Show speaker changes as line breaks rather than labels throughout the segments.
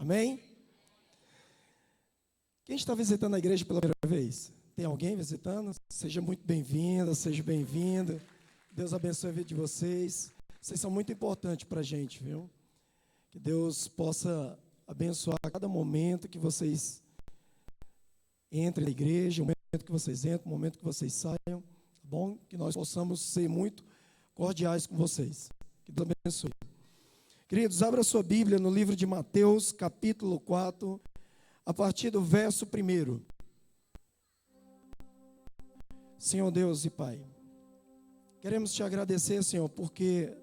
Amém? Quem está visitando a igreja pela primeira vez? Tem alguém visitando? Seja muito bem-vinda, seja bem-vindo. Deus abençoe a vida de vocês. Vocês são muito importantes para a gente, viu? Que Deus possa abençoar cada momento que vocês entrem na igreja, o momento que vocês entram, o momento que vocês saiam, tá bom? Que nós possamos ser muito cordiais com vocês. Que Deus abençoe. Queridos, abra sua Bíblia no livro de Mateus, capítulo 4, a partir do verso 1. Senhor Deus e Pai, queremos te agradecer, Senhor, porque,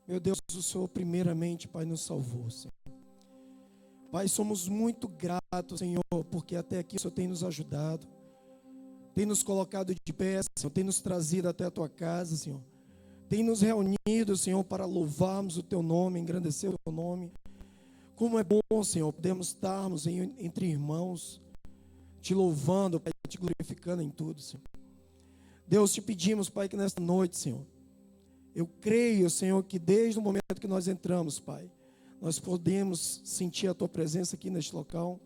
meu Deus, o Senhor primeiramente, Pai, nos salvou, Senhor. Pai, somos muito gratos, Senhor, porque até aqui o Senhor tem nos ajudado, tem nos colocado de pé, Senhor, tem nos trazido até a Tua casa, Senhor. Tem nos reunido, Senhor, para louvarmos o Teu nome, engrandecer o Teu nome. Como é bom, Senhor, podermos estarmos entre irmãos, te louvando, Pai, te glorificando em tudo, Senhor. Deus, te pedimos, Pai, que nesta noite, Senhor, eu creio, Senhor, que desde o momento que nós entramos, Pai, nós podemos sentir a Tua presença aqui neste local.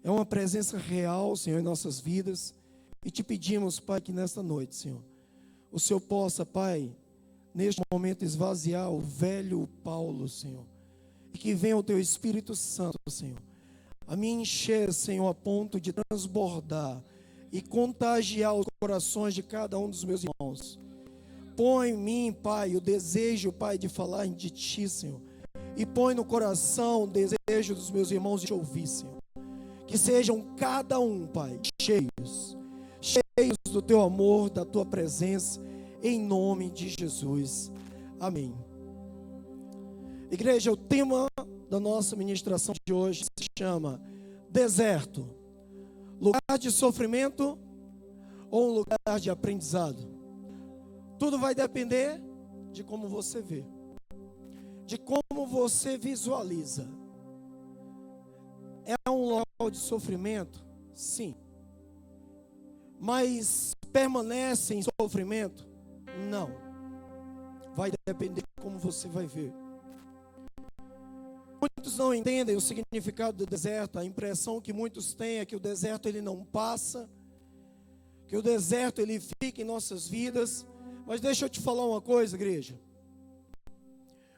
É uma presença real, Senhor, em nossas vidas. E te pedimos, Pai, que nesta noite, Senhor, o Senhor possa, Pai, neste momento esvaziar o velho Paulo, Senhor. E que venha o Teu Espírito Santo, Senhor, a me encher, Senhor, a ponto de transbordar e contagiar os corações de cada um dos meus irmãos. Põe em mim, Pai, o desejo, Pai, de falar de Ti, Senhor. E põe no coração o desejo dos meus irmãos de te ouvir, Senhor. Que sejam cada um, Pai, cheios do Teu amor, da Tua presença, em nome de Jesus. Amém. Igreja, o tema da nossa ministração de hoje se chama deserto. Lugar de sofrimento ou um lugar de aprendizado? Tudo vai depender de como você vê, de como você visualiza. É um local de sofrimento? Sim. Mas permanece em sofrimento? Não. Vai depender de como você vai ver. Muitos não entendem o significado do deserto. A impressão que muitos têm é que o deserto ele não passa, que o deserto ele fica em nossas vidas. Mas deixa eu te falar uma coisa, igreja.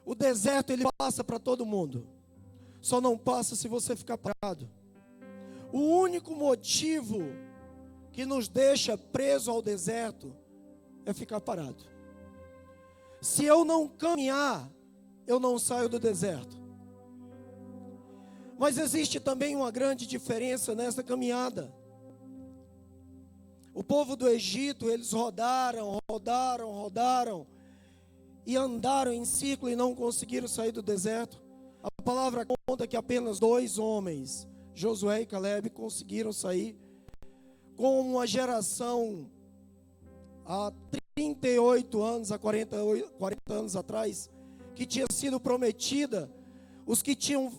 O deserto ele passa para todo mundo. Só não passa se você ficar parado. O único motivo que nos deixa preso ao deserto é ficar parado. Se eu não caminhar, eu não saio do deserto. Mas existe também uma grande diferença nessa caminhada. O povo do Egito, eles rodaram e andaram em círculo e não conseguiram sair do deserto. A palavra conta que apenas 2 homens, Josué e Caleb, conseguiram sair com uma geração há 38 anos, há 40 anos atrás, que tinha sido prometida. Os que tinham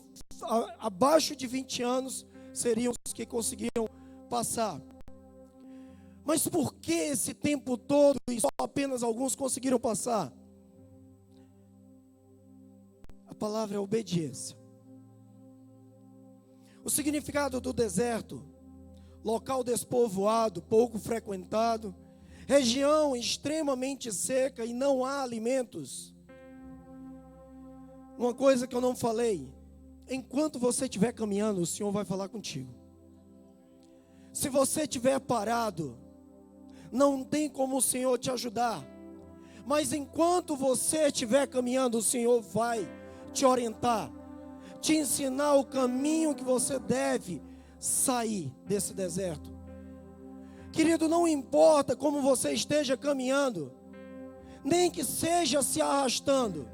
abaixo de 20 anos seriam os que conseguiam passar. Mas por que esse tempo todo e só apenas alguns conseguiram passar? A palavra é obediência. O significado do deserto: local despovoado, pouco frequentado, região extremamente seca e não há alimentos. Uma coisa que eu não falei: enquanto você estiver caminhando, o Senhor vai falar contigo. Se você estiver parado, não tem como o Senhor te ajudar. Mas enquanto você estiver caminhando, o Senhor vai te orientar, te ensinar o caminho que você deve sair desse deserto. Querido, não importa como você esteja caminhando, nem que seja se arrastando,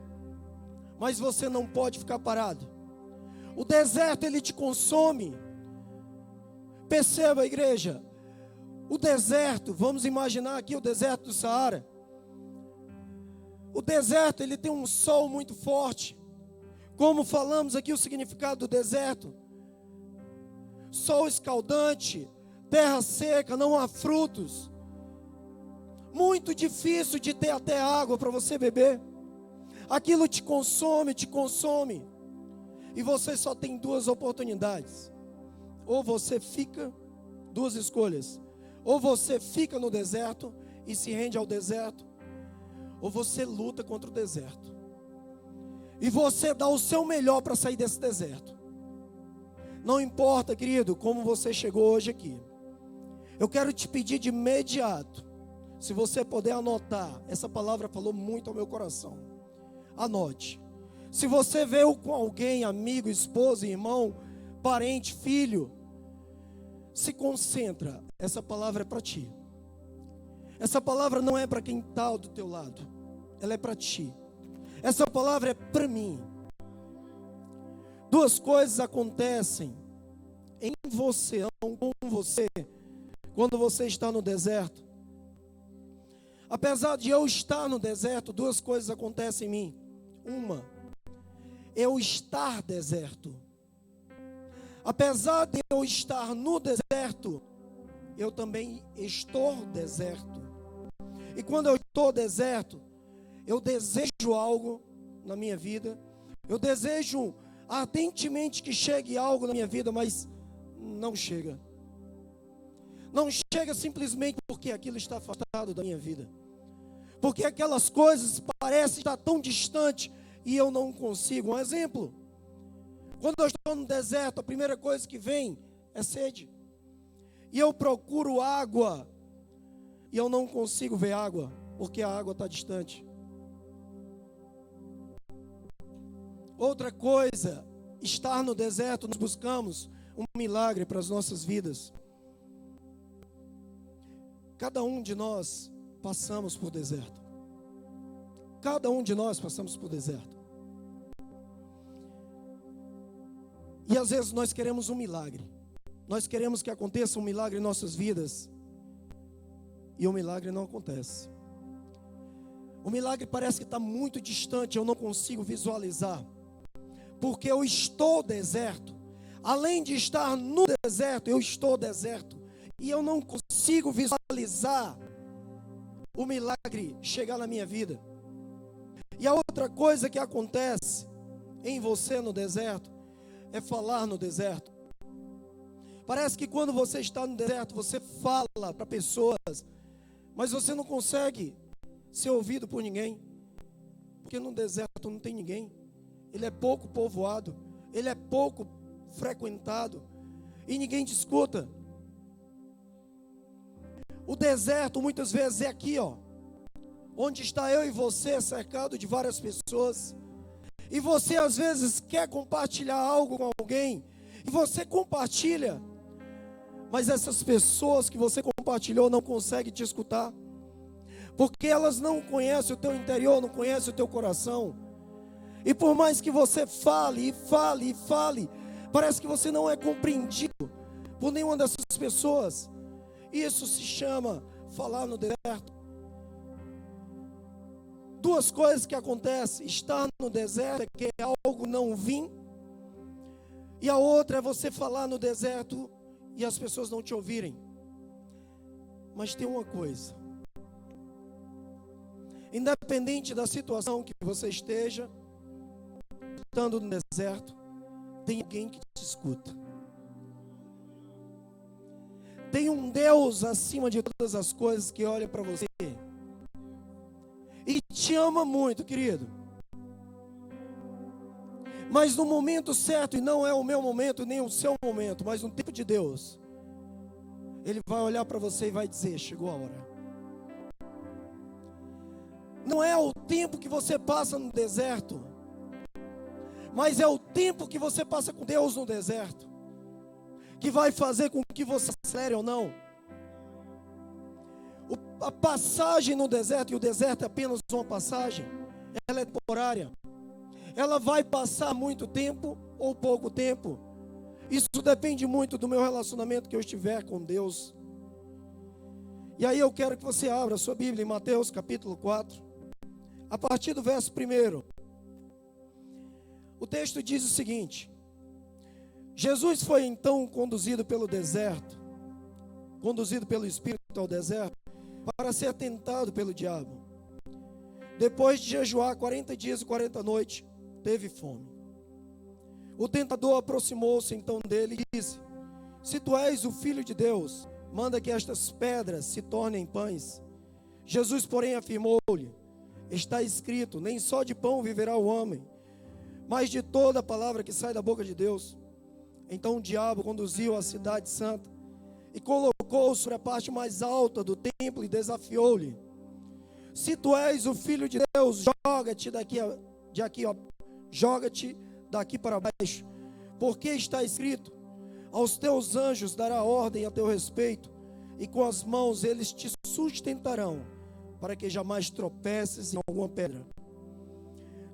mas você não pode ficar parado. O deserto ele te consome. Perceba, igreja, o deserto, vamos imaginar aqui o deserto do Saara. O deserto ele tem um sol muito forte. Como falamos aqui o significado do deserto: sol escaldante, terra seca, não há frutos, muito difícil de ter até água para você beber. Aquilo te consome. e você só tem duas oportunidades. Ou você fica, duas escolhas. Ou você fica no deserto e se rende ao deserto, ou você luta contra o deserto. E você dá o seu melhor para sair desse deserto. Não importa, querido, como você chegou hoje aqui. Eu quero te pedir de imediato, se você puder anotar, essa palavra falou muito ao meu coração. Anote. Se você veio com alguém, amigo, esposa, irmão, parente, filho, se concentra. Essa palavra é para ti. Essa palavra não é para quem está do teu lado. Ela é para ti. Essa palavra é para mim. Duas coisas acontecem em você, com você, quando você está no deserto. Apesar de eu estar no deserto, duas coisas acontecem em mim. Uma, eu estar deserto. Apesar de eu estar no deserto, eu também estou deserto. E quando eu estou deserto, eu desejo algo na minha vida. Eu desejo ardentemente que chegue algo na minha vida, mas não chega. Não chega simplesmente porque aquilo está afastado da minha vida. Porque aquelas coisas parecem estar tão distantes e eu não consigo. Um exemplo. Quando eu estou no deserto, a primeira coisa que vem é sede. E eu procuro água. E eu não consigo ver água, porque a água está distante. Outra coisa, estar no deserto, nós buscamos um milagre para as nossas vidas. Cada um de nós passamos por deserto. Cada um de nós passamos por deserto. E às vezes nós queremos um milagre. Nós queremos que aconteça um milagre em nossas vidas. E o milagre não acontece. O milagre parece que está muito distante, eu não consigo visualizar. Porque eu estou deserto. Além de estar no deserto, eu estou deserto. E eu não consigo visualizar o milagre chegar na minha vida. E a outra coisa que acontece em você no deserto é falar no deserto. Parece que quando você está no deserto, você fala para pessoas, mas você não consegue ser ouvido por ninguém. Porque no deserto não tem ninguém. Ele é pouco povoado, ele é pouco frequentado e ninguém te escuta. O deserto muitas vezes é aqui, ó, onde está eu e você cercado de várias pessoas. E você às vezes quer compartilhar algo com alguém e você compartilha, mas essas pessoas que você compartilhou não conseguem te escutar, porque elas não conhecem o teu interior, não conhecem o teu coração. E por mais que você fale e fale e fale, parece que você não é compreendido por nenhuma dessas pessoas. Isso se chama falar no deserto. Duas coisas que acontecem: estar no deserto é que algo não vim, e a outra é você falar no deserto e as pessoas não te ouvirem. Mas tem uma coisa: independente da situação que você esteja, estando no deserto, tem alguém que te escuta. Tem um Deus acima de todas as coisas que olha para você e te ama muito, querido. Mas no momento certo, e não é o meu momento nem o seu momento, mas no tempo de Deus, Ele vai olhar para você e vai dizer: chegou a hora. Não é o tempo que você passa no deserto, mas é o tempo que você passa com Deus no deserto que vai fazer com que você acelere ou não. A passagem no deserto, e o deserto é apenas uma passagem, ela é temporária. Ela vai passar muito tempo ou pouco tempo. Isso depende muito do meu relacionamento que eu estiver com Deus. E aí eu quero que você abra a sua Bíblia em Mateus capítulo 4, a partir do verso 1. O texto diz o seguinte: Jesus foi então conduzido pelo deserto, conduzido pelo Espírito ao deserto, para ser tentado pelo diabo. Depois de jejuar 40 dias e 40 noites, teve fome. O tentador aproximou-se então dele e disse: se tu és o Filho de Deus, manda que estas pedras se tornem pães. Jesus, porém, afirmou-lhe: está escrito, nem só de pão viverá o homem, mas de toda a palavra que sai da boca de Deus. Então o diabo conduziu a cidade santa e colocou sobre a parte mais alta do templo e desafiou-lhe: se tu és o Filho de Deus, joga-te daqui para baixo, porque está escrito: aos teus anjos dará ordem a teu respeito, e com as mãos eles te sustentarão, para que jamais tropeces em alguma pedra.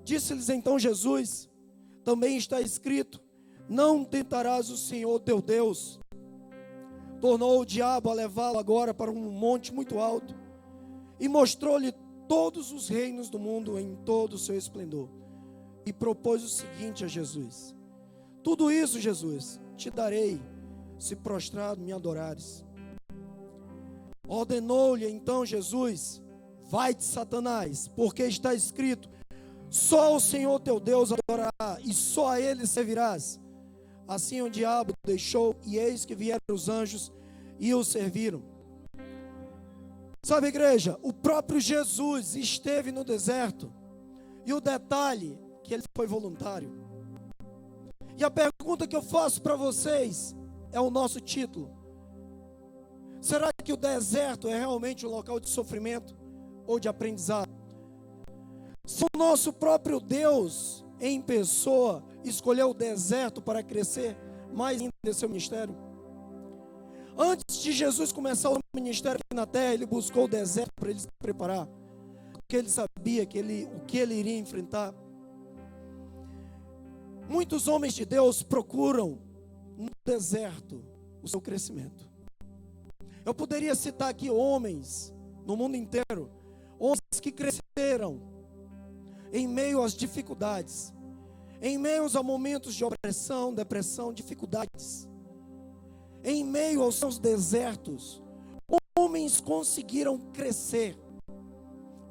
Disse-lhes então Jesus: também está escrito: não tentarás o Senhor teu Deus. Tornou o diabo a levá-lo agora para um monte muito alto, e mostrou-lhe todos os reinos do mundo em todo o seu esplendor, e propôs o seguinte a Jesus: tudo isso, Jesus, te darei, se prostrado me adorares. Ordenou-lhe então Jesus: vai-te, Satanás, porque está escrito: só o Senhor teu Deus adorará, e só a ele servirás. Assim o diabo deixou, e eis que vieram os anjos e o serviram. Sabe, igreja, o próprio Jesus esteve no deserto, e o detalhe, que ele foi voluntário. E a pergunta que eu faço para vocês é o nosso título: será que o deserto é realmente um local de sofrimento ou de aprendizado? Se o nosso próprio Deus em pessoa escolheu o deserto para crescer mais ainda em seu ministério. Antes de Jesus começar o ministério aqui na terra, ele buscou o deserto para ele se preparar, porque ele sabia o que ele iria enfrentar. Muitos homens de Deus procuram no deserto o seu crescimento. Eu poderia citar aqui homens no mundo inteiro, homens que cresceram em meio às dificuldades, em meio a momentos de opressão, depressão, dificuldades, em meio aos seus desertos, homens conseguiram crescer.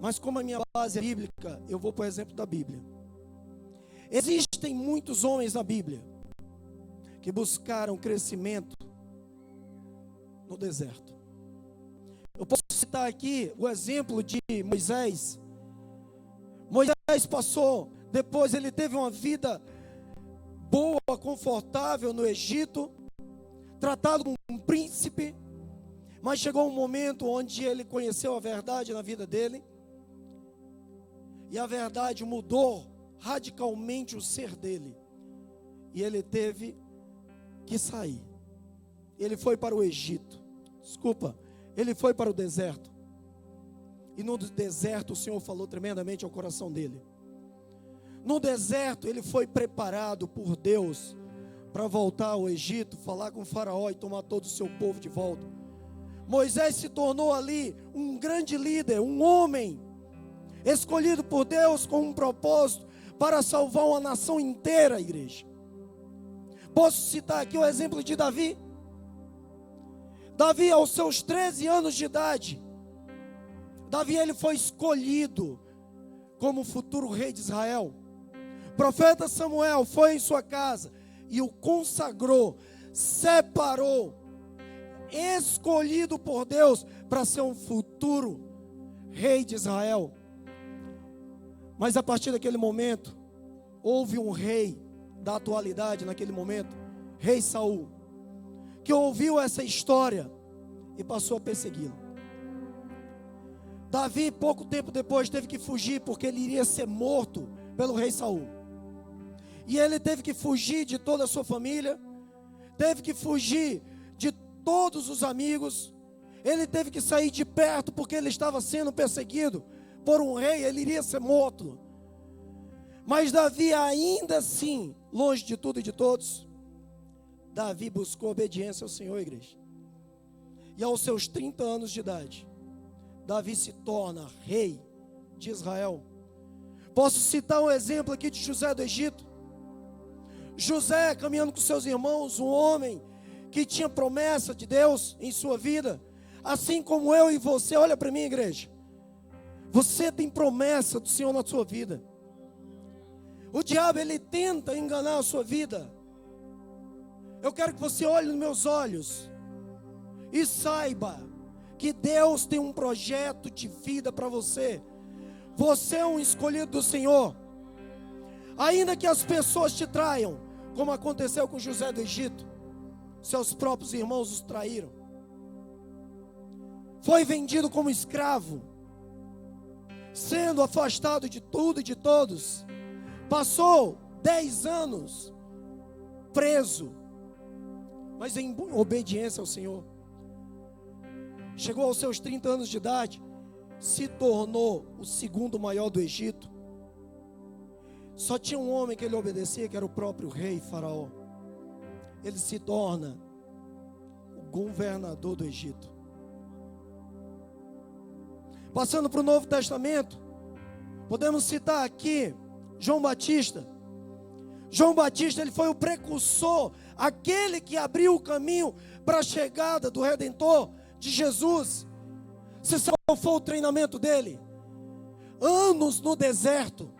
Mas como a minha base é bíblica, eu vou para o exemplo da Bíblia. Existem muitos homens na Bíblia que buscaram crescimento no deserto. Eu posso citar aqui o exemplo de Moisés. Moisés passou, depois ele teve uma vida boa, confortável no Egito, tratado como um príncipe, mas chegou um momento onde ele conheceu a verdade na vida dele, e a verdade mudou radicalmente o ser dele, e ele teve que sair. Ele foi para o Egito, ele foi para o deserto, e no deserto o Senhor falou tremendamente ao coração dele. No deserto ele foi preparado por Deus para voltar ao Egito, falar com o faraó e tomar todo o seu povo de volta. Moisés se tornou ali um grande líder, um homem escolhido por Deus com um propósito para salvar uma nação inteira, igreja. Posso citar aqui o exemplo de Davi. Davi, aos seus 13 anos de idade, Davi ele foi escolhido como futuro rei de Israel. O profeta Samuel foi em sua casa e o consagrou, separou, escolhido por Deus para ser um futuro rei de Israel. Mas a partir daquele momento, houve um rei da atualidade naquele momento, rei Saul, que ouviu essa história e passou a persegui-lo. Davi, pouco tempo depois, teve que fugir porque ele iria ser morto pelo rei Saul. E ele teve que fugir de toda a sua família, teve que fugir de todos os amigos, ele teve que sair de perto porque ele estava sendo perseguido por um rei, ele iria ser morto. Mas Davi, ainda assim, longe de tudo e de todos, Davi buscou obediência ao Senhor, igreja. E aos seus 30 anos de idade, Davi se torna rei de Israel. Posso citar um exemplo aqui de José do Egito. José, caminhando com seus irmãos, um homem que tinha promessa de Deus em sua vida, assim como eu e você. Olha para mim, igreja, você tem promessa do Senhor na sua vida. O diabo, ele tenta enganar a sua vida. Eu quero que você olhe nos meus olhos e saiba que Deus tem um projeto de vida para você. Você é um escolhido do Senhor. Ainda que as pessoas te traiam, como aconteceu com José do Egito, seus próprios irmãos os traíram. Foi vendido como escravo, sendo afastado de tudo e de todos. Passou 10 anos preso, mas em obediência ao Senhor. Chegou aos seus 30 anos de idade, se tornou o segundo maior do Egito. Só tinha um homem que ele obedecia, que era o próprio rei Faraó. Ele se torna o governador do Egito. Passando para o Novo Testamento, podemos citar aqui João Batista. João Batista, ele foi o precursor, aquele que abriu o caminho para a chegada do Redentor, de Jesus. Você sabe qual foi o treinamento dele? Anos no deserto.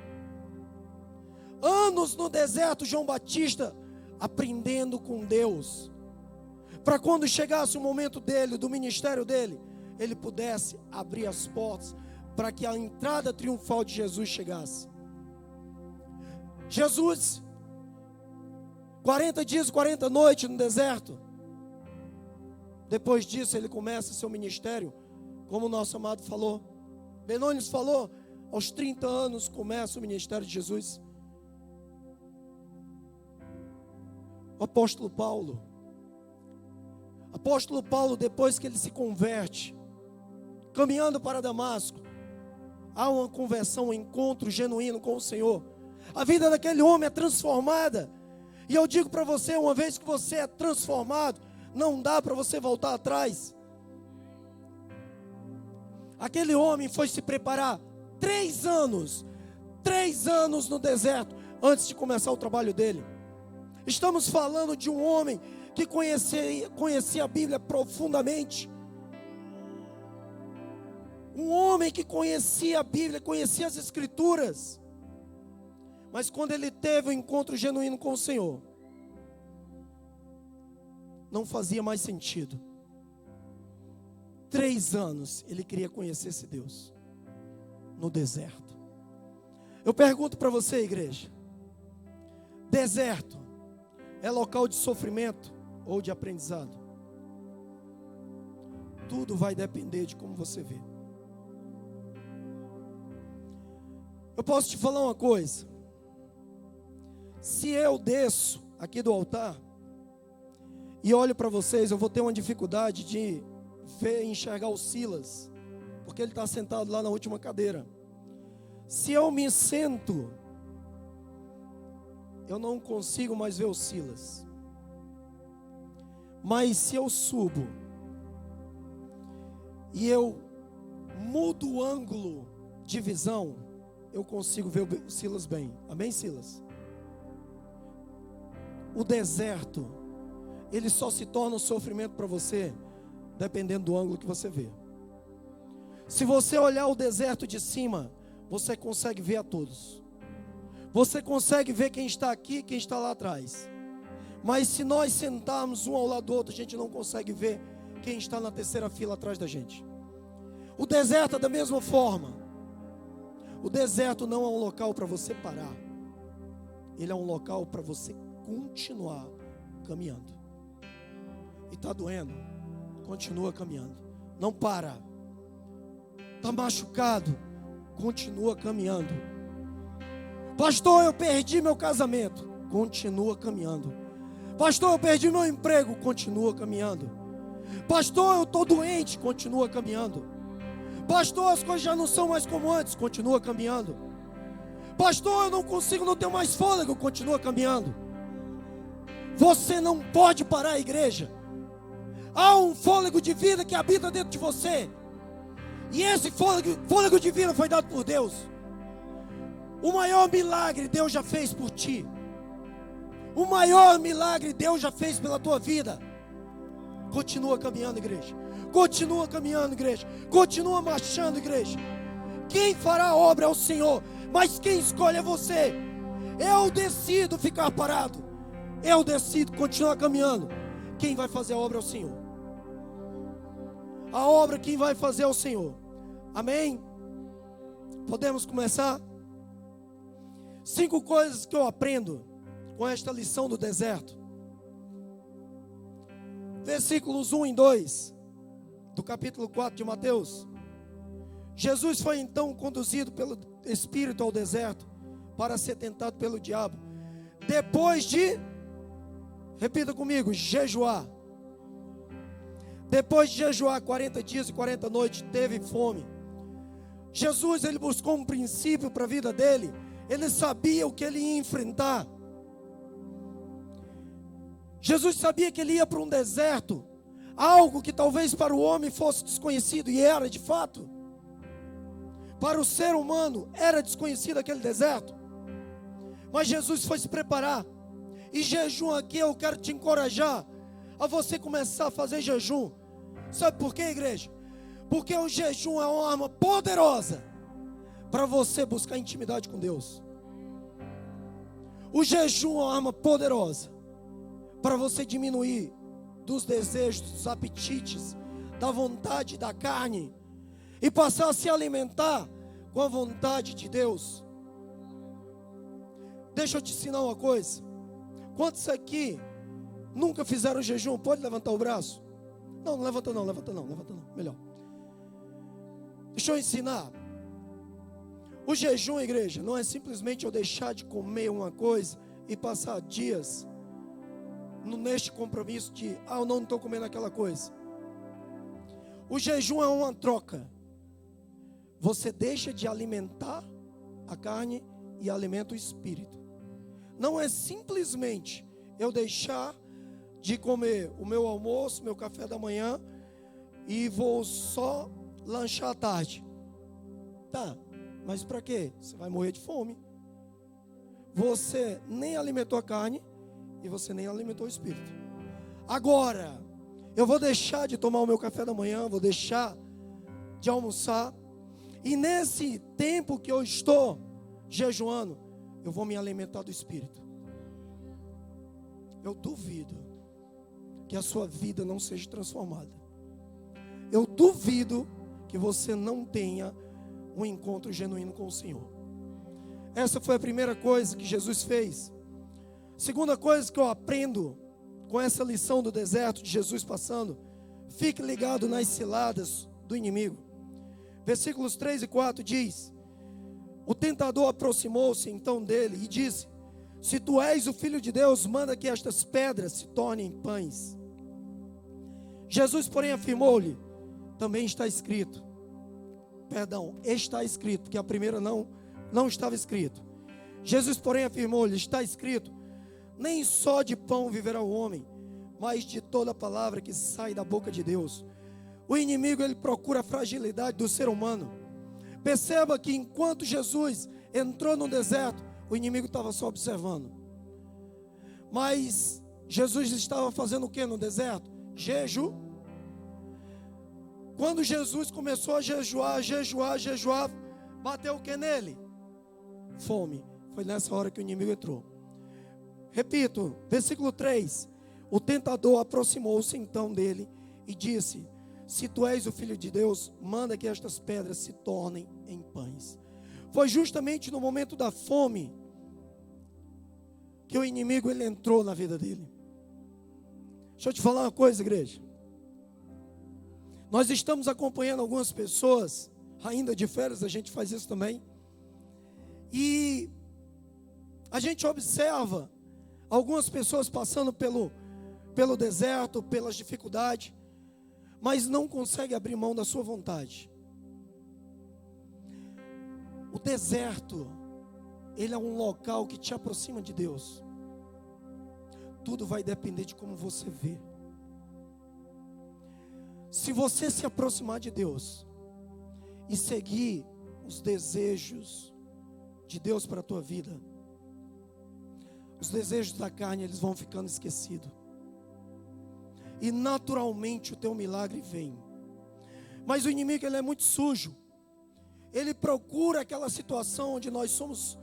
Anos no deserto, João Batista aprendendo com Deus, para quando chegasse o momento dele, do ministério dele, ele pudesse abrir as portas para que a entrada triunfal de Jesus chegasse. Jesus, 40 dias, 40 noites no deserto. Depois disso ele começa seu ministério, como o nosso amado falou, Benônio falou, aos 30 anos começa o ministério de Jesus. O apóstolo Paulo, depois que ele se converte, caminhando para Damasco, há uma conversão, um encontro genuíno com o Senhor. A vida daquele homem é transformada. E eu digo para você, uma vez que você é transformado, não dá para você voltar atrás. Aquele homem foi se preparar 3 anos no deserto, antes de começar o trabalho dele. Estamos falando de um homem que conhecia a Bíblia profundamente. Um homem que conhecia a Bíblia, conhecia as Escrituras. Mas quando ele teve um encontro genuíno com o Senhor, não fazia mais sentido. 3 anos ele queria conhecer esse Deus no deserto. Eu pergunto para você, igreja: deserto é local de sofrimento ou de aprendizado? Tudo vai depender de como você vê. Eu posso te falar uma coisa: se eu desço aqui do altar e olho para vocês, eu vou ter uma dificuldade de enxergar o Silas, porque ele está sentado lá na última cadeira. Se eu me sento, eu não consigo mais ver o Silas. Mas se eu subo e eu mudo o ângulo de visão, eu consigo ver o Silas bem. Amém, Silas? O deserto, ele só se torna um sofrimento para você dependendo do ângulo que você vê. Se você olhar o deserto de cima, você consegue ver a todos. Você consegue ver quem está aqui, quem está lá atrás. Mas se nós sentarmos um ao lado do outro, a gente não consegue ver quem está na terceira fila atrás da gente. O deserto é da mesma forma. O deserto não é um local para você parar. Ele é um local para você continuar caminhando. E está doendo? Continua caminhando. Não para. Está machucado? Continua caminhando. Pastor, eu perdi meu casamento. Continua caminhando. Pastor, eu perdi meu emprego. Continua caminhando. Pastor, eu estou doente. Continua caminhando. Pastor, as coisas já não são mais como antes. Continua caminhando. Pastor, eu não consigo, não tenho mais fôlego. Continua caminhando. Você não pode parar a igreja. Há um fôlego de vida que habita dentro de você. E esse fôlego de vida foi dado por Deus. O maior milagre Deus já fez por ti. O maior milagre Deus já fez pela tua vida. Continua caminhando, igreja. Continua caminhando, igreja. Continua marchando, igreja. Quem fará a obra é o Senhor, mas quem escolhe é você. Eu decido ficar parado. Eu decido continuar caminhando. Quem vai fazer a obra é o Senhor. A obra quem vai fazer é o Senhor. Amém? Podemos começar? 5 coisas que eu aprendo com esta lição do deserto. Versículos 1 e 2 do capítulo 4 de Mateus. Jesus foi então conduzido pelo Espírito ao deserto para ser tentado pelo diabo. Depois de, repita comigo, jejuar. Depois de jejuar 40 dias e 40 noites, teve fome. Jesus, ele buscou um princípio para a vida dele. Ele sabia o que ele ia enfrentar. Jesus sabia que ele ia para um deserto, algo que talvez para o homem fosse desconhecido, e era de fato. Para o ser humano era desconhecido aquele deserto. Mas Jesus foi se preparar. E jejum aqui eu quero te encorajar a você começar a fazer jejum. Sabe por quê, igreja? Porque o jejum é uma arma poderosa para você buscar intimidade com Deus. O jejum é uma arma poderosa para você diminuir dos desejos, dos apetites, da vontade da carne e passar a se alimentar com a vontade de Deus. Deixa eu te ensinar uma coisa. Quantos aqui nunca fizeram jejum? Pode levantar o braço? Não, não levanta não, levanta não, melhor. Deixa eu ensinar. O jejum, igreja, não é simplesmente eu deixar de comer uma coisa e passar dias neste compromisso de, eu não estou comendo aquela coisa. O jejum é uma troca. Você deixa de alimentar a carne e alimenta o espírito. Não é simplesmente eu deixar de comer o meu almoço, meu café da manhã e vou só lanchar à tarde. Tá, mas para quê? Você vai morrer de fome. Você nem alimentou a carne e você nem alimentou o espírito. Agora, eu vou deixar de tomar o meu café da manhã, vou deixar de almoçar, e nesse tempo que eu estou jejuando, eu vou me alimentar do espírito. Eu duvido que a sua vida não seja transformada. Eu duvido que você não tenha um encontro genuíno com o Senhor. Essa foi a primeira coisa que Jesus fez. Segunda coisa que eu aprendo com essa lição do deserto de Jesus passando: fique ligado nas ciladas do inimigo. Versículos 3 e 4 diz: o tentador aproximou-se então dele e disse: se tu és o Filho de Deus, manda que estas pedras se tornem pães. Jesus, porém, afirmou-lhe: também está escrito. Está escrito, que a primeira não estava escrito. Jesus, porém, afirmou-lhe: está escrito, nem só de pão viverá o homem, mas de toda palavra que sai da boca de Deus. O inimigo, ele procura a fragilidade do ser humano. Perceba que enquanto Jesus entrou no deserto, o inimigo estava só observando. Mas Jesus estava fazendo o que no deserto? Jejum. Quando Jesus começou a jejuar, bateu o que nele? Fome. Foi nessa hora que o inimigo entrou. Repito, versículo 3. O tentador aproximou-se então dele e disse: se tu és o Filho de Deus, manda que estas pedras se tornem em pães. Foi justamente no momento da fome que o inimigo ele entrou na vida dele. Deixa eu te falar uma coisa, igreja. Nós estamos acompanhando algumas pessoas, ainda de férias, a gente faz isso também. E a gente observa algumas pessoas passando pelo deserto, pelas dificuldades, mas não consegue abrir mão da sua vontade. O deserto, ele é um local que te aproxima de Deus. Tudo vai depender de como você vê. Se você se aproximar de Deus e seguir os desejos de Deus para a tua vida, os desejos da carne, eles vão ficando esquecidos. E naturalmente o teu milagre vem. Mas o inimigo, ele é muito sujo. Ele procura aquela situação onde nós somos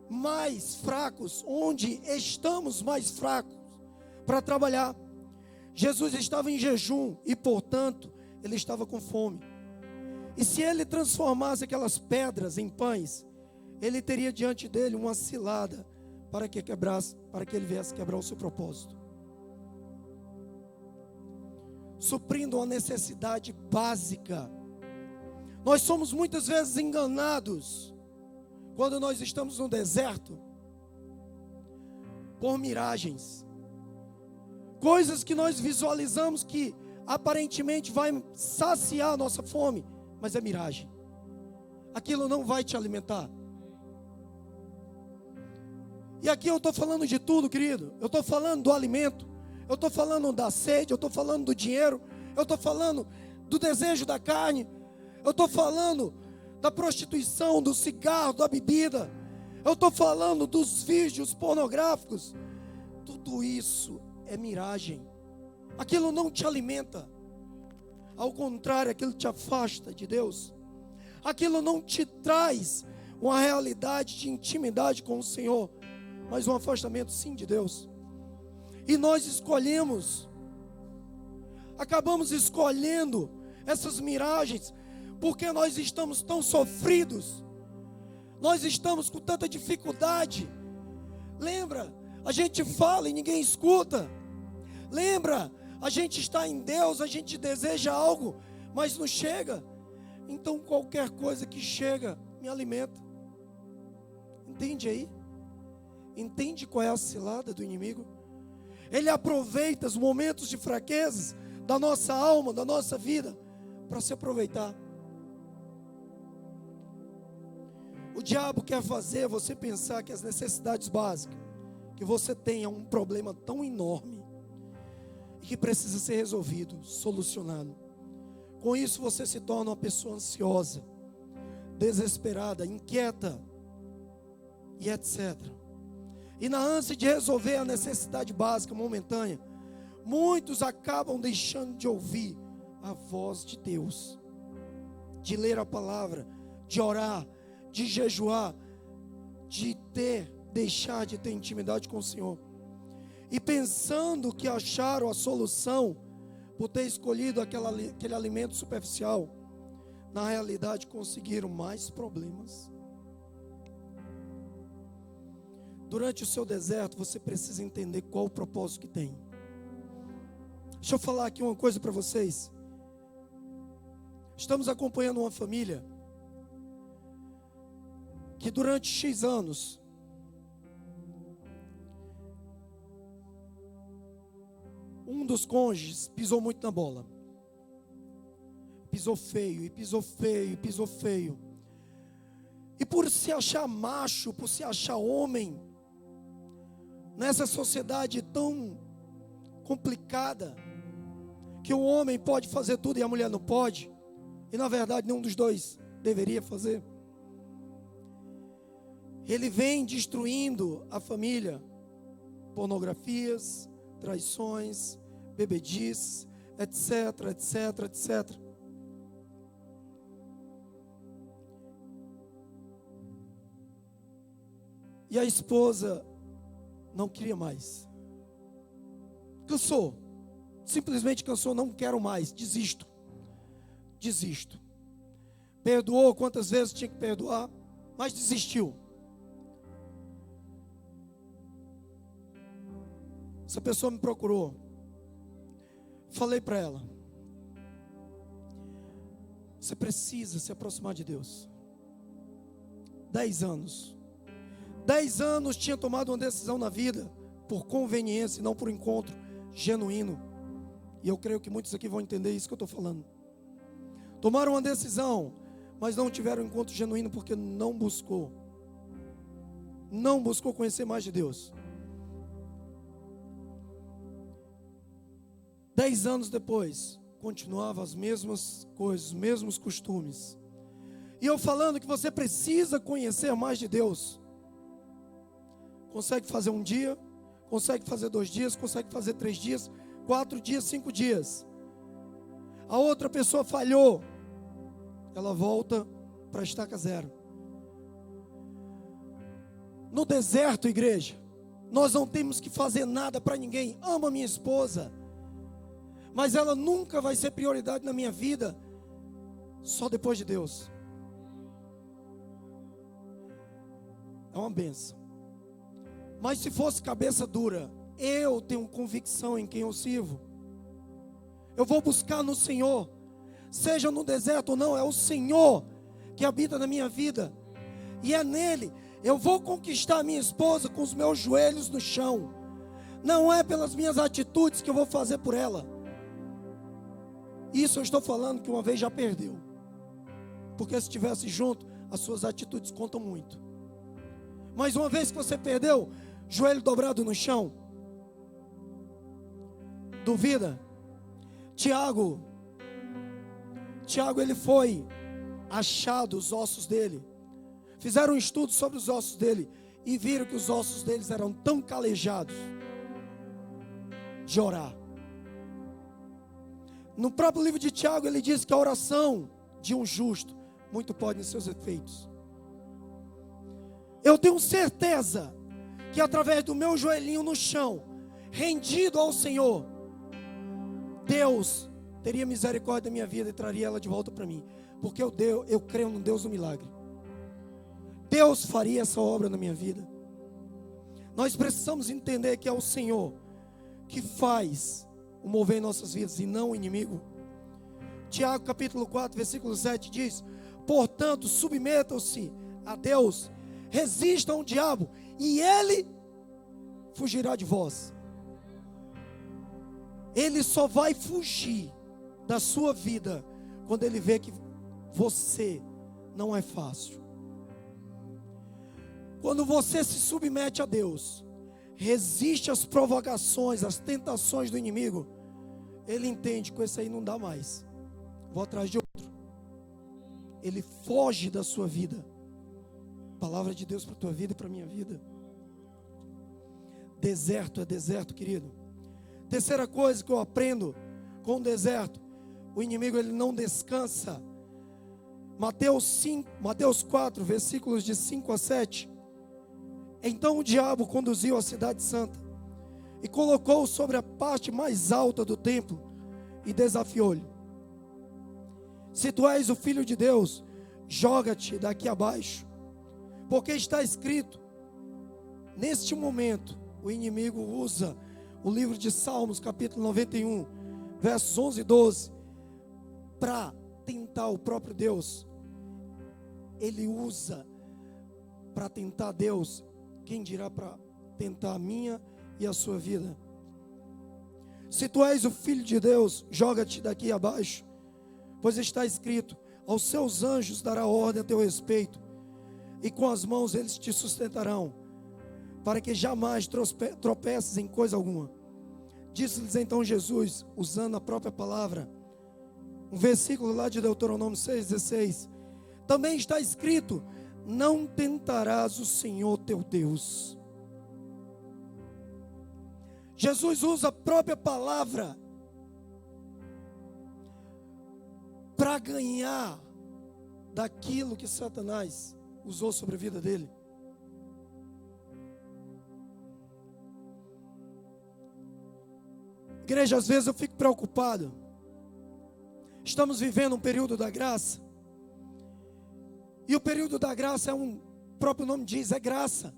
mais fracos, onde estamos mais fracos para trabalhar. Jesus estava em jejum e, portanto, ele estava com fome. E se ele transformasse aquelas pedras em pães, ele teria diante dele uma cilada para que ele viesse quebrar o seu propósito. Suprindo uma necessidade básica. Nós somos muitas vezes enganados quando nós estamos no deserto por miragens. Coisas que nós visualizamos que aparentemente vai saciar a nossa fome, mas é miragem. Aquilo não vai te alimentar. E aqui eu estou falando de tudo, querido. Eu estou falando do alimento, eu estou falando da sede, eu estou falando do dinheiro, eu estou falando do desejo da carne, eu estou falando da prostituição, do cigarro, da bebida, eu estou falando dos vídeos pornográficos. Tudo isso é miragem. Aquilo não te alimenta. Ao contrário, aquilo te afasta de Deus. Aquilo não te traz uma realidade de intimidade com o Senhor, mas um afastamento sim de Deus. E nós acabamos escolhendo essas miragens, porque nós estamos tão sofridos, nós estamos com tanta dificuldade. Lembra, a gente fala e ninguém escuta. Lembra, a gente está em Deus, a gente deseja algo, mas não chega. Então qualquer coisa que chega me alimenta. Entende aí? Entende qual é a cilada do inimigo? Ele aproveita os momentos de fraquezas da nossa alma, da nossa vida, para se aproveitar. O diabo quer fazer você pensar que as necessidades básicas que você tem é um problema tão enorme e que precisa ser resolvido, solucionado. Com isso você se torna uma pessoa ansiosa, desesperada, inquieta e etc. E na ânsia de resolver a necessidade básica momentânea, muitos acabam deixando de ouvir a voz de Deus, de ler a palavra, de orar, de jejuar, de deixar de ter intimidade com o Senhor. E pensando que acharam a solução por ter escolhido aquele alimento superficial, na realidade conseguiram mais problemas. Durante o seu deserto, você precisa entender qual o propósito que tem. Deixa eu falar aqui uma coisa para vocês. Estamos acompanhando uma família que durante X anos um dos cônjuges pisou muito na bola. Pisou feio, e pisou feio, e pisou feio. E por se achar macho, por se achar homem, nessa sociedade tão complicada, que o homem pode fazer tudo e a mulher não pode, e na verdade nenhum dos dois deveria fazer, ele vem destruindo a família. Pornografias, traições, bebedices, etc, etc, etc. E a esposa não queria mais. Cansou. Simplesmente cansou, não quero mais, desisto. Perdoou quantas vezes tinha que perdoar, mas desistiu. Essa pessoa me procurou. Falei para ela: você precisa se aproximar de Deus. 10 anos. 10 anos tinha tomado uma decisão na vida por conveniência e não por encontro genuíno. E eu creio que muitos aqui vão entender isso que eu estou falando. Tomaram uma decisão, mas não tiveram um encontro genuíno porque não buscou conhecer mais de Deus. 10 anos depois, continuava as mesmas coisas, os mesmos costumes. E eu falando que você precisa conhecer mais de Deus. Consegue fazer um dia, consegue fazer 2 dias, consegue fazer 3 dias, 4 dias, 5 dias. A outra pessoa falhou, ela volta para a estaca zero. No deserto, igreja, nós não temos que fazer nada para ninguém. Amo a minha esposa, mas ela nunca vai ser prioridade na minha vida, só depois de Deus. É uma bênção. Mas se fosse cabeça dura, eu tenho convicção em quem eu sirvo. Eu vou buscar no Senhor, seja no deserto ou não, é o Senhor que habita na minha vida. E é nele, eu vou conquistar a minha esposa com os meus joelhos no chão. Não é pelas minhas atitudes que eu vou fazer por ela. Isso eu estou falando que uma vez já perdeu. Porque se estivesse junto, as suas atitudes contam muito. Mas uma vez que você perdeu, joelho dobrado no chão, duvida. Tiago, ele foi achado os ossos dele. Fizeram um estudo sobre os ossos dele e viram que os ossos deles eram tão calejados de orar. No próprio livro de Tiago ele diz que a oração de um justo muito pode em seus efeitos. Eu tenho certeza que através do meu joelhinho no chão, rendido ao Senhor, Deus teria misericórdia da minha vida e traria ela de volta para mim. Porque eu creio no Deus do milagre. Deus faria essa obra na minha vida. Nós precisamos entender que é o Senhor que faz o mover em nossas vidas e não o inimigo. Tiago capítulo 4 versículo 7 diz: portanto submetam-se a Deus, resistam ao diabo e ele fugirá de vós. Ele só vai fugir da sua vida quando ele vê que você não é fácil. Quando você se submete a Deus, resiste às provocações, às tentações do inimigo, ele entende que esse aí não dá mais, vou atrás de outro. Ele foge da sua vida. Palavra de Deus para a tua vida e para a minha vida. Deserto é deserto, querido. Terceira coisa que eu aprendo com o deserto: o inimigo ele não descansa. Mateus 4, versículos de 5 a 7. Então o diabo conduziu a cidade santa e colocou-o sobre a parte mais alta do templo e desafiou-lhe: se tu és o filho de Deus, joga-te daqui abaixo, porque está escrito. Neste momento o inimigo usa o livro de Salmos capítulo 91 versos 11 e 12 para tentar o próprio Deus. Ele usa para tentar Deus, quem dirá para tentar a minha e a sua vida? Se tu és o filho de Deus, joga-te daqui abaixo, pois está escrito: aos seus anjos dará ordem a teu respeito, e com as mãos eles te sustentarão, para que jamais tropeces em coisa alguma. Disse-lhes então Jesus, usando a própria palavra, um versículo lá de Deuteronômio 6,16: também está escrito: não tentarás o Senhor teu Deus. Jesus usa a própria palavra para ganhar daquilo que Satanás usou sobre a vida dele. Igreja, às vezes eu fico preocupado. Estamos vivendo um período da graça. E o período da graça o próprio nome diz, é graça.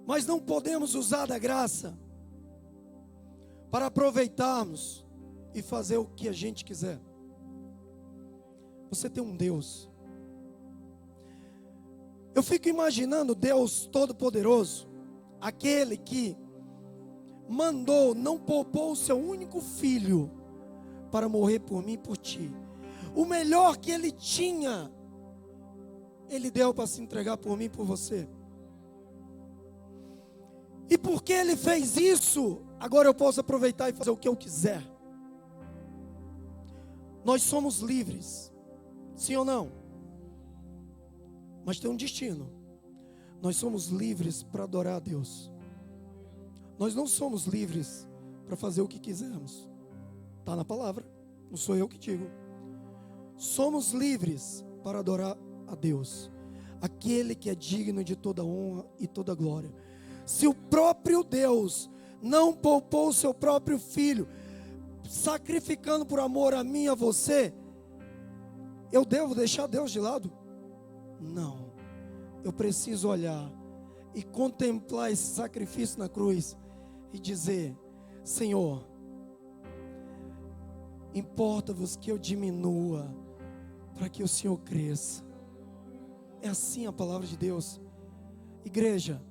Mas não podemos usar da graça para aproveitarmos e fazer o que a gente quiser. Você tem um Deus. Eu fico imaginando Deus Todo-Poderoso, aquele que mandou, não poupou o seu único filho para morrer por mim e por ti. O melhor que ele tinha, ele deu para se entregar por mim e por você. E porque ele fez isso, agora eu posso aproveitar e fazer o que eu quiser. Nós somos livres, sim ou não? Mas tem um destino. Nós somos livres para adorar a Deus. Nós não somos livres para fazer o que quisermos. Está na palavra, não sou eu que digo. somos livres para adorar a Deus, aquele que é digno de toda honra e toda glória. Se o próprio Deus não poupou o seu próprio filho, sacrificando por amor a mim e a você, eu devo deixar Deus de lado? Não. Eu preciso olhar e contemplar esse sacrifício na cruz e dizer: Senhor, importa-vos que eu diminua para que o Senhor cresça. É assim a palavra de Deus. Igreja,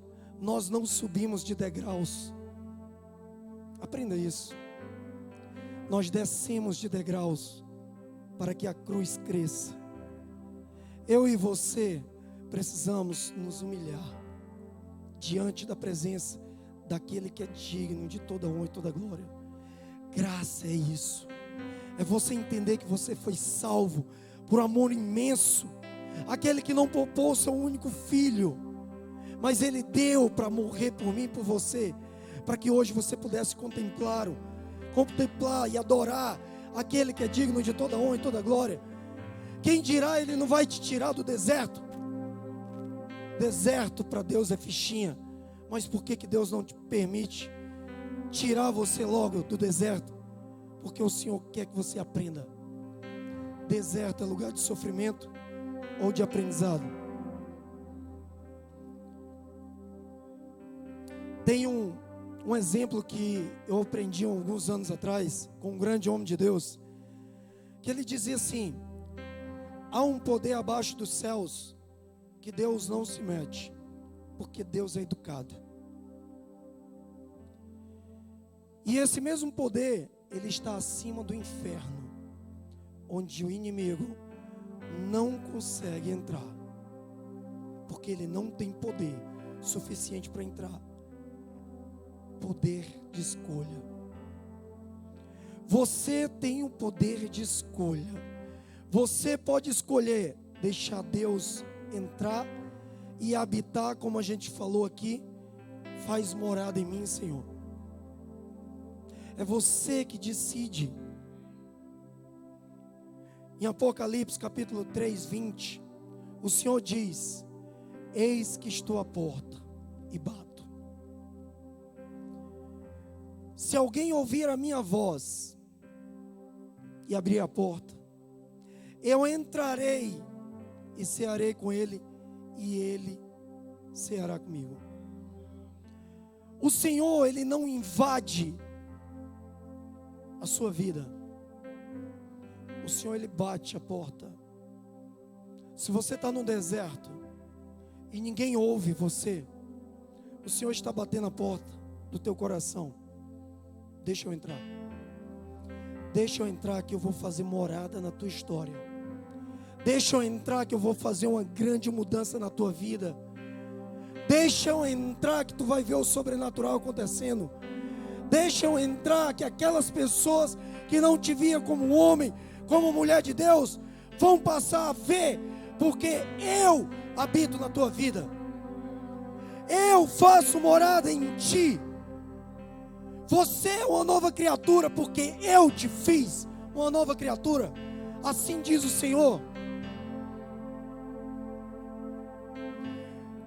nós não subimos de degraus. Aprenda isso. Nós descemos de degraus para que a cruz cresça. Eu e você precisamos nos humilhar diante da presença daquele que é digno de toda honra e toda glória. Graça é isso. É você entender que você foi salvo por amor imenso. Aquele que não poupou o seu único filho, mas ele deu para morrer por mim e por você, para que hoje você pudesse contemplar e adorar aquele que é digno de toda honra e toda glória. Quem dirá, ele não vai te tirar do deserto? Deserto para Deus é fichinha. Mas por que Deus não te permite tirar você logo do deserto? Porque o Senhor quer que você aprenda. Deserto é lugar de sofrimento ou de aprendizado? Tem um exemplo que eu aprendi alguns anos atrás com um grande homem de Deus, que ele dizia assim: há um poder abaixo dos céus que Deus não se mete, porque Deus é educado. E esse mesmo poder, ele está acima do inferno, onde o inimigo não consegue entrar, porque ele não tem poder suficiente para entrar. Poder de escolha. Você tem o poder de escolha. Você pode escolher deixar Deus entrar e habitar, como a gente falou aqui: faz morada em mim, Senhor. É você que decide. Em Apocalipse capítulo 3, 20, o Senhor diz: eis que estou à porta e bato. Se alguém ouvir a minha voz e abrir a porta, eu entrarei e cearei com ele, e ele ceará comigo. O Senhor, ele não invade a sua vida. O Senhor, ele bate a porta. Se você está no deserto e ninguém ouve você, o Senhor está batendo a porta do teu coração. Deixa eu entrar. Deixa eu entrar que eu vou fazer morada na tua história. Deixa eu entrar que eu vou fazer uma grande mudança na tua vida. Deixa eu entrar que tu vai ver o sobrenatural acontecendo. Deixa eu entrar que aquelas pessoas que não te viam como homem, como mulher de Deus, vão passar a ver, porque eu habito na tua vida. Eu faço morada em ti. Você é uma nova criatura, porque eu te fiz uma nova criatura. Assim diz o Senhor.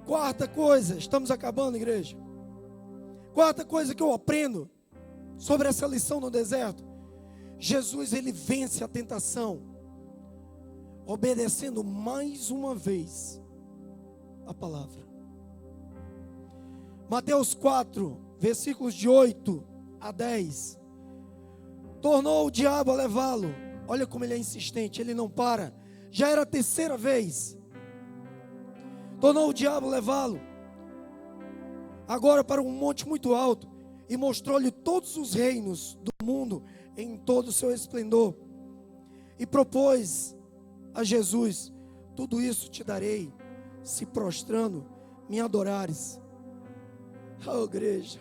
Quarta coisa, estamos acabando, igreja. Quarta coisa que eu aprendo sobre essa lição no deserto: Jesus, ele vence a tentação, obedecendo mais uma vez a palavra. Mateus 4, versículos de 8 a 10. Tornou o diabo a levá-lo. Olha como ele é insistente, ele não para. Já era a terceira vez. Tornou o diabo a levá-lo, agora para um monte muito alto, e mostrou-lhe todos os reinos do mundo em todo o seu esplendor. E propôs a Jesus: tudo isso te darei, se prostrando me adorares. Oh, igreja,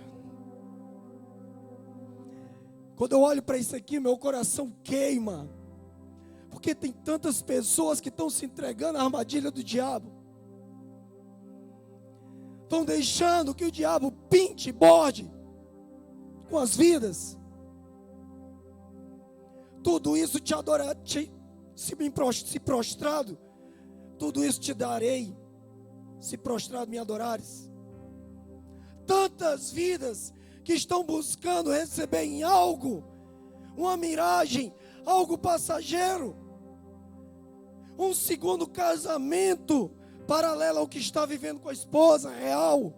quando eu olho para isso aqui, meu coração queima, porque tem tantas pessoas que estão se entregando à armadilha do diabo, estão deixando que o diabo pinte e borde com as vidas. Tudo isso te se prostrado, tudo isso te darei, se prostrado me adorares. Tantas vidas que estão buscando receber em algo, uma miragem, algo passageiro, um segundo casamento paralelo ao que está vivendo com a esposa real.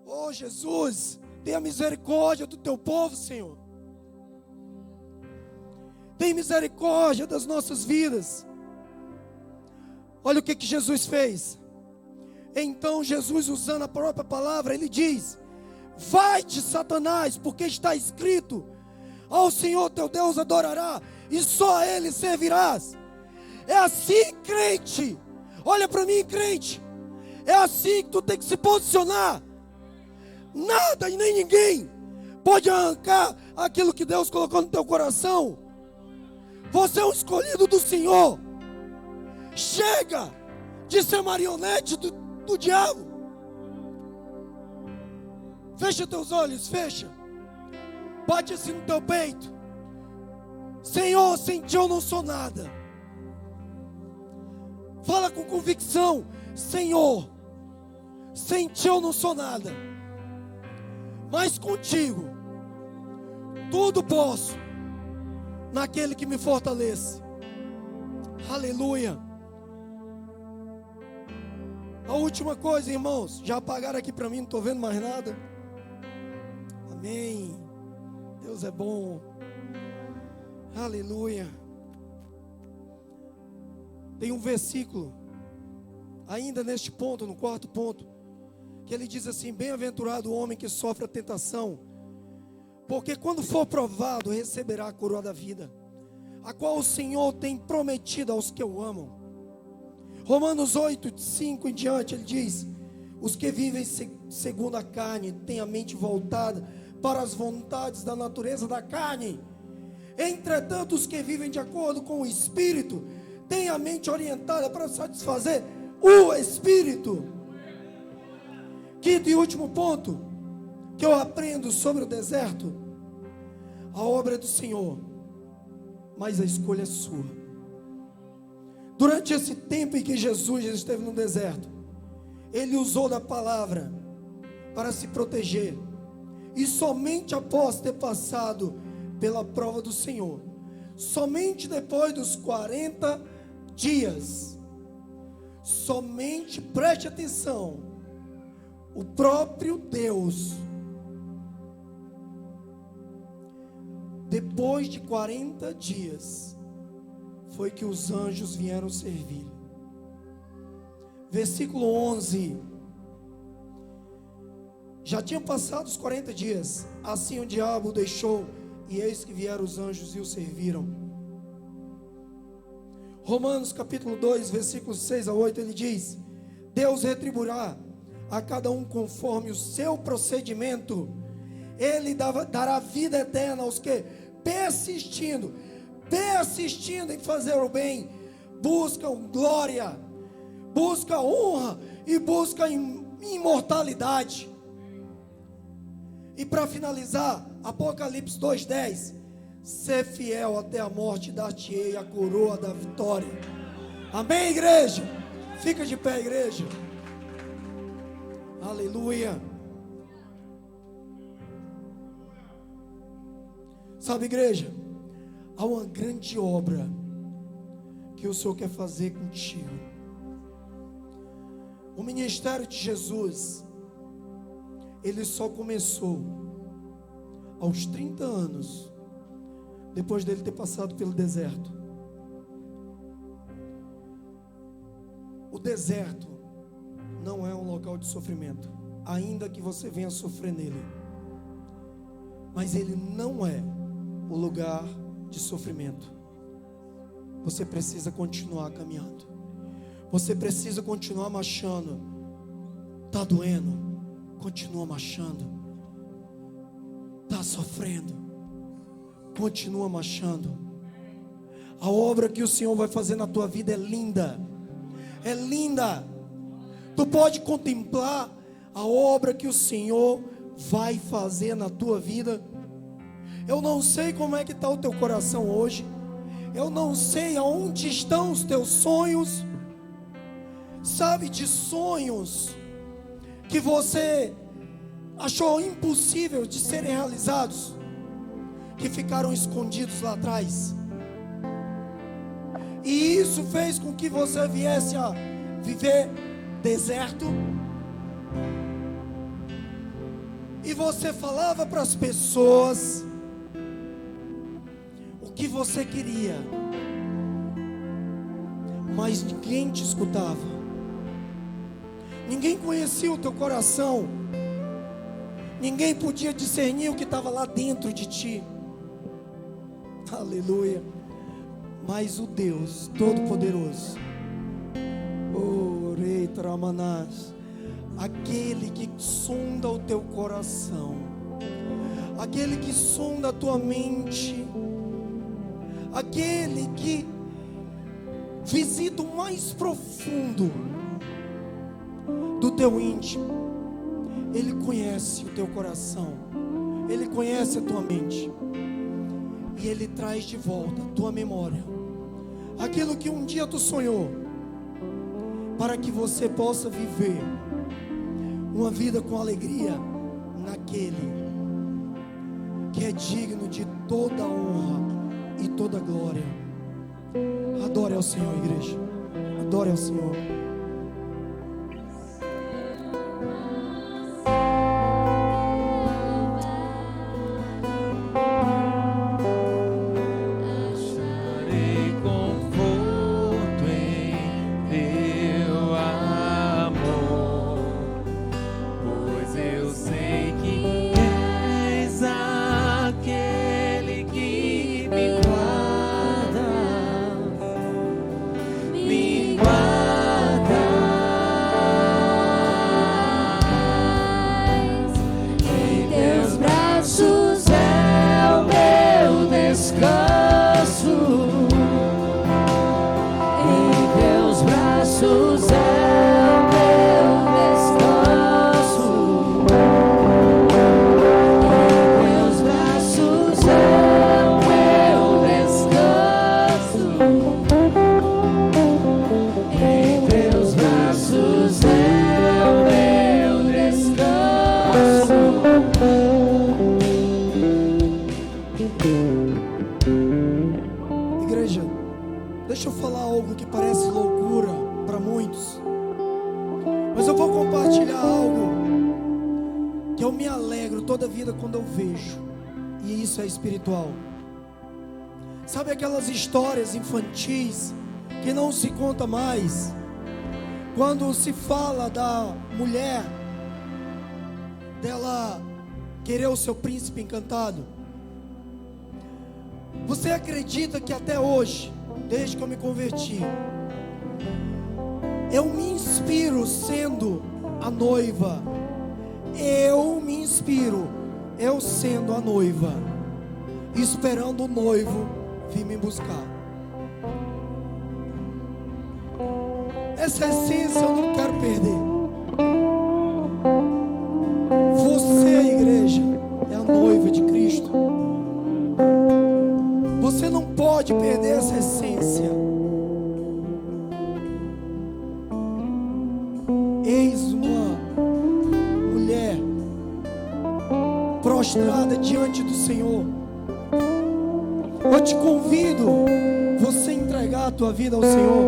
Oh Jesus, tenha misericórdia do teu povo, Senhor. Tem misericórdia das nossas vidas. Olha o que Jesus fez. Então Jesus, usando a própria palavra, ele diz: vai-te, Satanás, porque está escrito: ao Senhor teu Deus adorará, e só a Ele servirás. É assim, crente. Olha para mim, crente. É assim que tu tem que se posicionar. Nada e nem ninguém pode arrancar aquilo que Deus colocou no teu coração. Você é um escolhido do Senhor. Chega de ser marionete do diabo. Fecha teus olhos, fecha. Bate assim no teu peito. Senhor, sem ti eu não sou nada. Fala com convicção: Senhor, sem ti eu não sou nada, mas contigo tudo posso, naquele que me fortalece. Aleluia. A última coisa, irmãos, já apagaram aqui para mim, não estou vendo mais nada. Amém. Deus é bom. Aleluia. Tem um versículo, ainda neste ponto, no quarto ponto, que ele diz assim: bem-aventurado o homem que sofre a tentação, porque quando for provado, receberá a coroa da vida, a qual o Senhor tem prometido aos que o amam. Romanos 8, de 5 em diante, ele diz: os que vivem segundo a carne têm a mente voltada para as vontades da natureza da carne. Entretanto, os que vivem de acordo com o Espírito têm a mente orientada para satisfazer o Espírito. Quinto e último ponto que eu aprendo sobre o deserto: a obra é do Senhor, mas a escolha é sua. Durante esse tempo em que Jesus esteve no deserto, ele usou da palavra para se proteger, e somente após ter passado pela prova do Senhor, somente depois dos 40 dias, somente, preste atenção, o próprio Deus, depois de 40 dias, foi que os anjos vieram servir. Versículo 11. Já tinham passado os 40 dias, assim o diabo o deixou, e eis que vieram os anjos e o serviram. Romanos capítulo 2, versículos 6 a 8, ele diz: Deus retribuirá a cada um conforme o seu procedimento. Ele dará vida eterna aos que, persistindo em fazer o bem, buscam glória, buscam honra e buscam imortalidade. E para finalizar, Apocalipse 2:10: ser fiel até a morte, dar-te-ei a coroa da vitória. Amém, igreja? Fica de pé, igreja. Aleluia. Sabe, igreja, há uma grande obra que o Senhor quer fazer contigo. O ministério de Jesus, ele só começou aos 30 anos, depois dele ter passado pelo deserto. O deserto não é um local de sofrimento, ainda que você venha sofrer nele, mas ele não é o lugar de sofrimento. Você precisa continuar caminhando, você precisa continuar marchando. Está doendo? Continua marchando. Está sofrendo? Continua marchando. A obra que o Senhor vai fazer na tua vida é linda. É linda. Tu pode contemplar a obra que o Senhor vai fazer na tua vida. Eu não sei como é que está o teu coração hoje. Eu não sei aonde estão os teus sonhos. Sabe, de sonhos que você achou impossível de serem realizados, que ficaram escondidos lá atrás. E isso fez com que você viesse a viver deserto. E você falava para as pessoas o que você queria, mas ninguém te escutava. Ninguém conhecia o teu coração. Ninguém podia discernir o que estava lá dentro de ti. Aleluia. Mas o Deus Todo-Poderoso, Orei Tramanás, aquele que sonda o teu coração, aquele que sonda a tua mente, aquele que visita o mais profundo do teu íntimo, Ele conhece o teu coração, Ele conhece a tua mente, e Ele traz de volta a tua memória aquilo que um dia tu sonhou, para que você possa viver uma vida com alegria naquele que é digno de toda honra e toda glória. Adore ao Senhor, igreja. Adore ao Senhor. Deixa eu falar algo que parece loucura para muitos, mas eu vou compartilhar algo que eu me alegro toda vida quando eu vejo, e isso é espiritual. Sabe aquelas histórias infantis que não se conta mais, quando se fala da mulher, dela querer o seu príncipe encantado? Você acredita que até hoje, desde que eu me converti, eu me inspiro sendo a noiva, eu me inspiro, eu sendo a noiva, esperando o noivo vir me buscar. Essa essência eu não quero perder. Você, igreja, é a noiva de Cristo. Você não pode perder essa essência. Eis uma mulher prostrada diante do Senhor. Eu te convido você entregar a tua vida ao Senhor.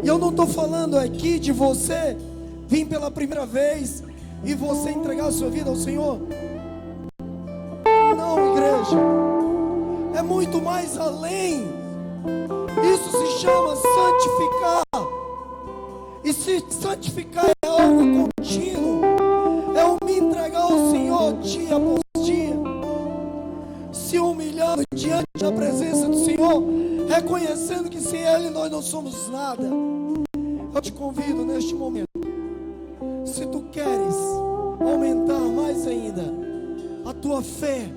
E eu não estou falando aqui de você vir pela primeira vez e você entregar a sua vida ao Senhor. Não, igreja. É muito mais além. Isso se chama santificar. E se santificar é algo contínuo, é eu me entregar ao Senhor dia após dia, se humilhando diante da presença do Senhor, reconhecendo que sem Ele nós não somos nada. Eu te convido neste momento, se tu queres aumentar mais ainda a tua fé,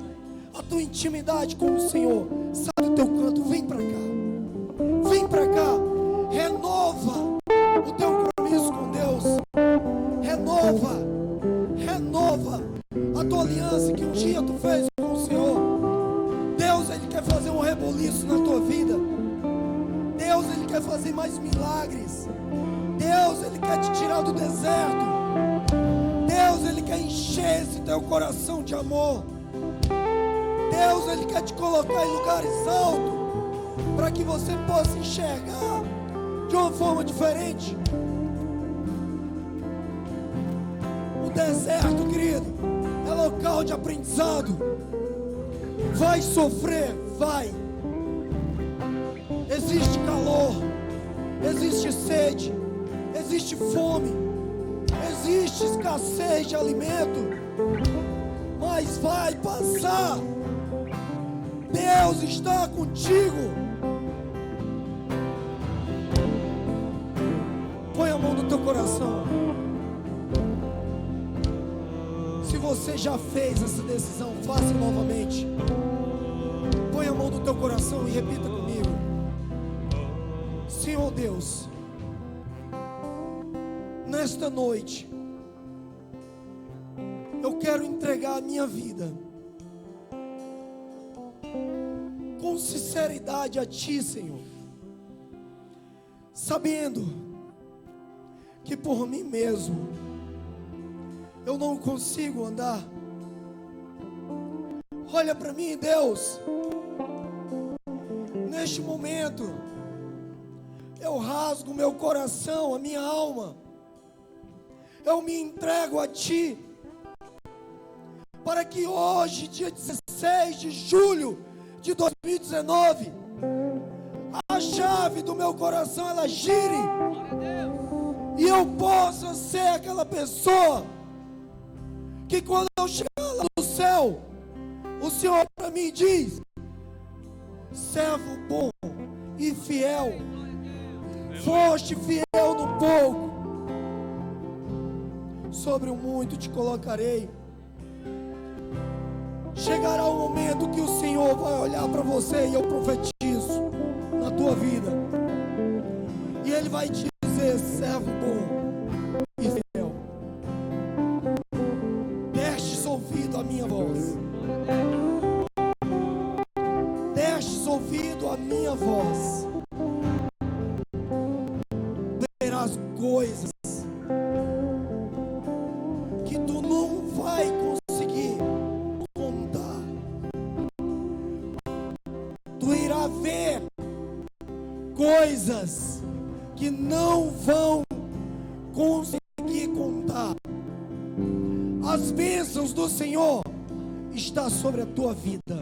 a tua intimidade com o Senhor, sai do teu canto, vem para cá. Vem para cá. Renova o teu compromisso com Deus. Renova fazer mais milagres. Deus, Ele quer te tirar do deserto. Deus, Ele quer encher esse teu coração de amor. Deus, Ele quer te colocar em lugares altos, para que você possa enxergar de uma forma diferente. O deserto, querido, é local de aprendizado. Vai sofrer, vai. Existe calor, existe sede, existe fome, existe escassez de alimento, mas vai passar. Deus está contigo. Põe a mão no teu coração. Se você já fez essa decisão, faça novamente. Põe a mão no teu coração e repita comigo: Senhor Deus, nesta noite eu quero entregar a minha vida com sinceridade a Ti, Senhor, sabendo que por mim mesmo eu não consigo andar. Olha para mim, Deus. Neste momento eu rasgo meu coração, a minha alma. Eu me entrego a Ti, para que hoje, dia 16 de julho de 2019, a chave do meu coração ela gire, e eu possa ser aquela pessoa que quando eu chegar lá no céu, o Senhor para mim diz: servo bom e fiel, foste fiel no pouco, sobre o muito te colocarei. Chegará o momento que o Senhor vai olhar para você, e eu profetizo na tua vida, e Ele vai te dizer: servo bom e fiel, destes ouvido à minha voz, destes ouvido à minha voz, verás coisas que tu não vai conseguir contar. Tu irá ver coisas que não vão conseguir contar. As bênçãos do Senhor estão sobre a tua vida.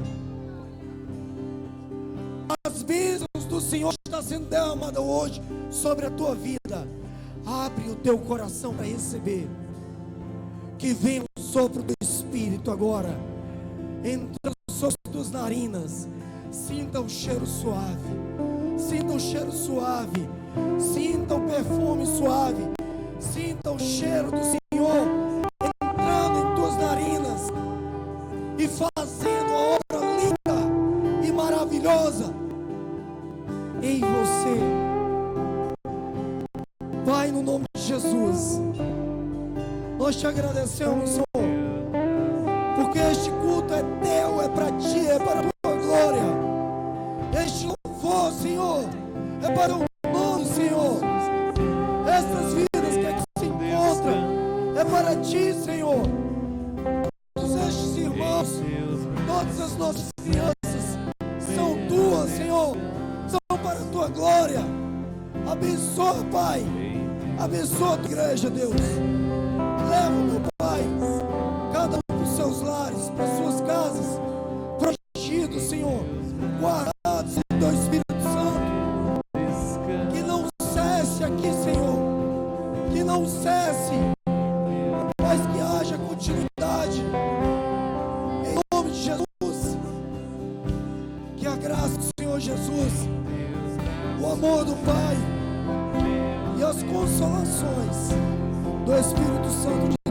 As bênçãos do Senhor estão sendo derramadas hoje sobre a tua vida. Abre o teu coração para receber. Que venha o sopro do Espírito agora. Entra sobre as tuas narinas. Sinta o cheiro suave. Sinta o cheiro suave. Sinta o perfume suave. Sinta o cheiro do Senhor entrando em tuas narinas e fazendo a obra linda e maravilhosa em você. Pai, no nome de Jesus, nós te agradecemos, Senhor, porque este culto é teu, é para ti, é para a tua glória. Este louvor, Senhor, é para o nome, Senhor. Essas vidas que aqui se encontram é para ti, Senhor. Todos estes irmãos, todas as nossas crianças são tuas, Senhor, são para a tua glória. Abençoa, Pai, abençoa a tua igreja, Deus. Leva, meu Pai, cada um para os seus lares, para as suas casas, protegidos, Senhor, guardados em teu Espírito Santo. Que não cesse aqui, Senhor, que não cesse, mas que haja continuidade, em nome de Jesus. Que a graça do Senhor Jesus, o amor do Pai e as consolações do Espírito Santo de